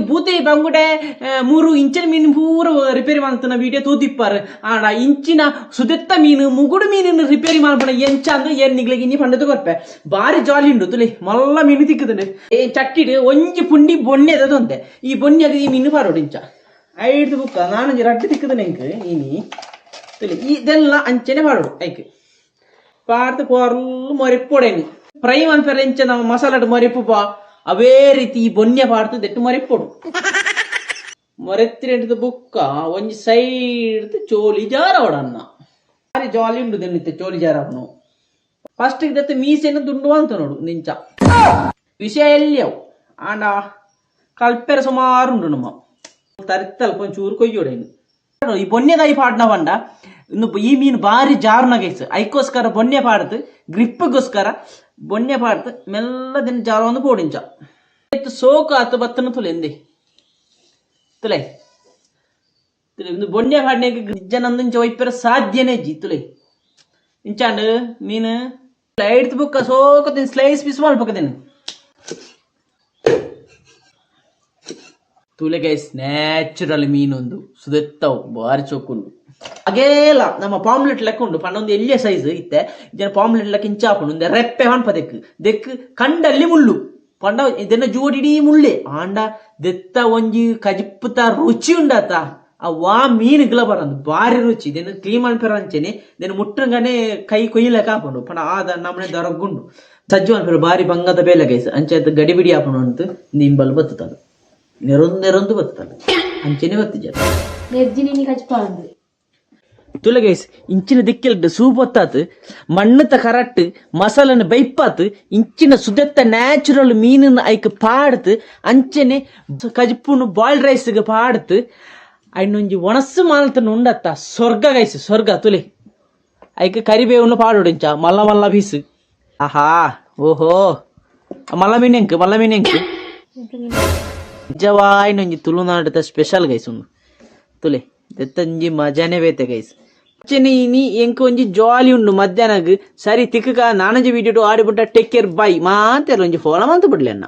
ಬೂತೆ ಬಂಗುಡೆ 3 ಇಂಚಿನ ಮೀನು ಪೂರ ರಿಪೇರಿ ಮಾಡ್ತಾನ ವಿಡಿಯೋ ತೂತಿಪ್ಪಾರು ಆಡ ಇಂಚಿನ ಸುದೆತ್ತ ಮೀನು ಮುಗುಡು ಮೀನಿನ ರಿಪೇರಿ ಮಾಡ್ಬೇಡ ಎಂಚ ಅಂದ್ರೆ ಏನ್ ನಿಗ್ಲಿಗೆ ಇನ್ನಿ ಪಂಡದ ಕೊರ್ಪೆ ಬಾರಿ ಜಾಲಿ ಉಂಡು ತುಲಿ ಮಲ್ಲ ಮೀನು ತಿಕ್ಕುತ್ತದೆ ಚಟ್ಟಿಡು ಒಂಜಿ ಪುಂಡಿ ಬೊಣ್ಣೆ ಅದೊಂದೆ ಈ ಬೊಣ್ಣೆ ಅದು ಈ ಮೀನು ಪಾರೋಡು ಇಂಚ ಐದು ಬುಕ್ಕ ನಾನು ರಡ್ಡು ತಿಕ್ಕದ ನೆಂಕ್ ಇನಿ ತುಲಿ ಇದೆಲ್ಲ ಅಂಚನೆ ಪಾಡೋಡು ಐಕ್ ಪಾಡ್ದು ಪೊರ್ಲು ಮೊರೆಪ್ಪೊಡೇನು ಫ್ರೈ ಮನ್ಪೆರ ಇಂಚ ನಾವು ಮಸಾಲಾಡು ಮೊರೆಪ್ಪು ಪಾ ಅವೇ ರೀತಿ ಈ ಬೊನ್ನೆ ಪಾಡ್ದು ದೆಟ್ಟು ಮೊರೆಪ್ಪೊಡು ಮೊರೆತ್ತಿರೆಂಟದ ಬುಕ್ಕ ಒಂಜಿ ಸೈಡ್ ಚೋಲಿ ಜಾರವಡನ್ನ ಭಾರಿ ಜಾಲಿ ಉಂಡು ದೆನ್ನಿತ್ತೆ ಚೋಲಿ ಜಾರವನು ಫಸ್ಟ್ ಇದತ್ತು ಮೀಸೆನ ದುಂಡು ಅಂತ ನೋಡು ನಿಂಚ ವಿಷಯ ಎಲ್ಲಿಯವು ಆಂಡ ಕಲ್ಪೆರ ಸುಮಾರು ಉಂಡು ನಮ್ಮ ತರಿತ್ತಲ್ಪ ಒಂಚೂರು ಕೊಯ್ಯೋಡೇನು ಈ ಬೊನ್ನೆದಾಯಿ ಪಾಡ್ನ ಬಂಡ ಇನ್ನು ಈ ಮೀನು ಭಾರಿ ಜಾರುನಾಗೈಸು ಐಕೋಸ್ಕರ ಬೊನ್ನೆ ಪಾಡ್ದು ಗ್ರಿಪ್ಗೋಸ್ಕರ ಬೊನ್ನೆ ಪಾಡ್ದು ಮೆಲ್ಲದಿನ ಜಾರವನ್ನು ಪೋಡಿಂಚ ಸೋಕು ಆತು ಬತ್ತನ ತುಲೆ ಎಂದಿ ತುಲೆ ತುಲೆ ಒಂದು ಬೊನ್ನೆ ಪಾಡ್ನೆ ನಿಜ್ಜನಂದಿಂಚ ಒಯ್ಪೆರ ಸಾಧ್ಯನೇ ಜಿ ತುಲೆ ಇಂಚಾಂಡು ಮೀನು ಐಡ್ತು ಬುಕ್ಕ ಸೋಕತೀನಿ ಸ್ಲೈಸ್ ಪೀಸ್ ಮಾಡ್ಬೇಕದೇನು ತುಲೆ ಗೈಸ್ ನ್ಯಾಚುರಲ್ ಮೀನೊಂದು ಸುದೆತ್ತವು ಭಾರಿ ಚೊಕ್ಕುಂಡು ಹಾಗೇಲ ನಮ್ಮ ಪಾಮ್ಲೆಟ್ ಲೆಕ್ಕ ಉಂಡು ಪಂಡ ಎಲ್ಲಿಯ ಸೈಜ್ ಇತ್ತೆ ಜನ ಪಾಮ್ಲೆಟ್ ಲೆಕ್ಕ ಇಂಚಾಪುಂಡು ರೆಪ್ಪೆ ಹಣ್ಪ ದೆಕ್ ಕಂಡಲ್ಲಿ ಮುಳ್ಳು ಪಂಡ ಇದನ್ನ ಜೋಡಿಡೀ ಮುಳ್ಳೆ ಆಂಡ ದೆತ್ತ ಒಂಜಿ ಕಜಿಪ್ಪುತ್ತ ರುಚಿ ಉಂಡಾತ ಆ ವಾ ಮೀನು ಗಿಲ ಬರಂದು ಭಾರಿ ರುಚಿ ಇದನ್ನು ಕ್ಲೀನ್ ಅನ್ಪೆರ ಅಂಚೆನೆ ಇದನ್ನು ಮುಟ್ಟಂಗನೆ ಕೈ ಕೊಯ್ಯಲೆಕ್ಕ ಹಾಕೊಂಡು ಪಂಡ ಆದ ನಮ್ಮನೆ ದೊರಗುಂಡು ಸಜ್ಜು ಅನ್ಪೆರ ಭಾರಿ ಬಂಗದ ಬೇಲೆ ಗೈಸ್ ಅಂಚೆ ಅದು ಗಡಿಬಿಡಿ ಹಾಕೊಂಡು ಅಂತ ನಿಂಬಲ್ ಬತ್ತದ ನೆರೊಂದು ಬತ್ತದ ಅಂಚೆನೆ ಬತ್ತಿಜ ತುಲಗೈಸ್ ಇಂಚಿನ ದಿಕ್ಕಿಲ್ಡು ಸೂಪ್ ಒತ್ತಾತು ಮಣ್ಣತ್ತ ಕರಟ್ ಮಸಾಲನ ಬೈಪಾತು ಇಂಚಿನ ಸುದೆತ್ತ ನ್ಯಾಚುರಲ್ ಮೀನನ್ನು ಐಕ್ ಪಾಡ್ತು ಅಂಚನೆ ಕಜಿಪ್ಪುನು ಬಾಯ್ಲ್ಡ್ ರೈಸ್ಗೆ ಪಾಡ್ತು ಐನೊಂಜಿ ಒಣಸ್ಸು ಮಾಲ್ತನ ಉಂಡತ್ತ ಸ್ವರ್ಗ ಗೈಸ್ ಸ್ವರ್ಗ ತುಲೆ ಐಕ್ ಕರಿಬೇವನ್ನು ಪಾಡೋಡಿಂಚ ಮಲ್ಲ ಮಲ್ಲ ಪೀಸ್ ಆಹಾ ಓಹೋ ಮಲ್ಲ ಮೀನೆಂಕ್ ನಿಜವಾಯಿನೊಂಜಿ ತುಳುನಾಡದ ಸ್ಪೆಷಲ್ ಗೈಸ್ ಉಂಡು ತುಲೆ ದೆತ್ತಂಜಿ ಮಜಾನೆ ಬೇತೆ ಗೈಸ್ ನೀ ಎಂಕ ಒಂಜಿ ಜಾಲಿ ಉಂಡು ಮಧ್ಯಾಹ್ನಗ್ ಸರಿ ತಿಕ್ಕ ನಾನಂಜಿ ವಿಡಿಯೋ ಆಡಿಬಿಟ್ಟ ಟೇಕ್ ಕೇರ್ ಬೈ ಮಾತೆರ ಒಂಜಿ ಫಾಲೋ ಮಂತ್ ಬಿಡ್ಲಿ ಅನ್ನ.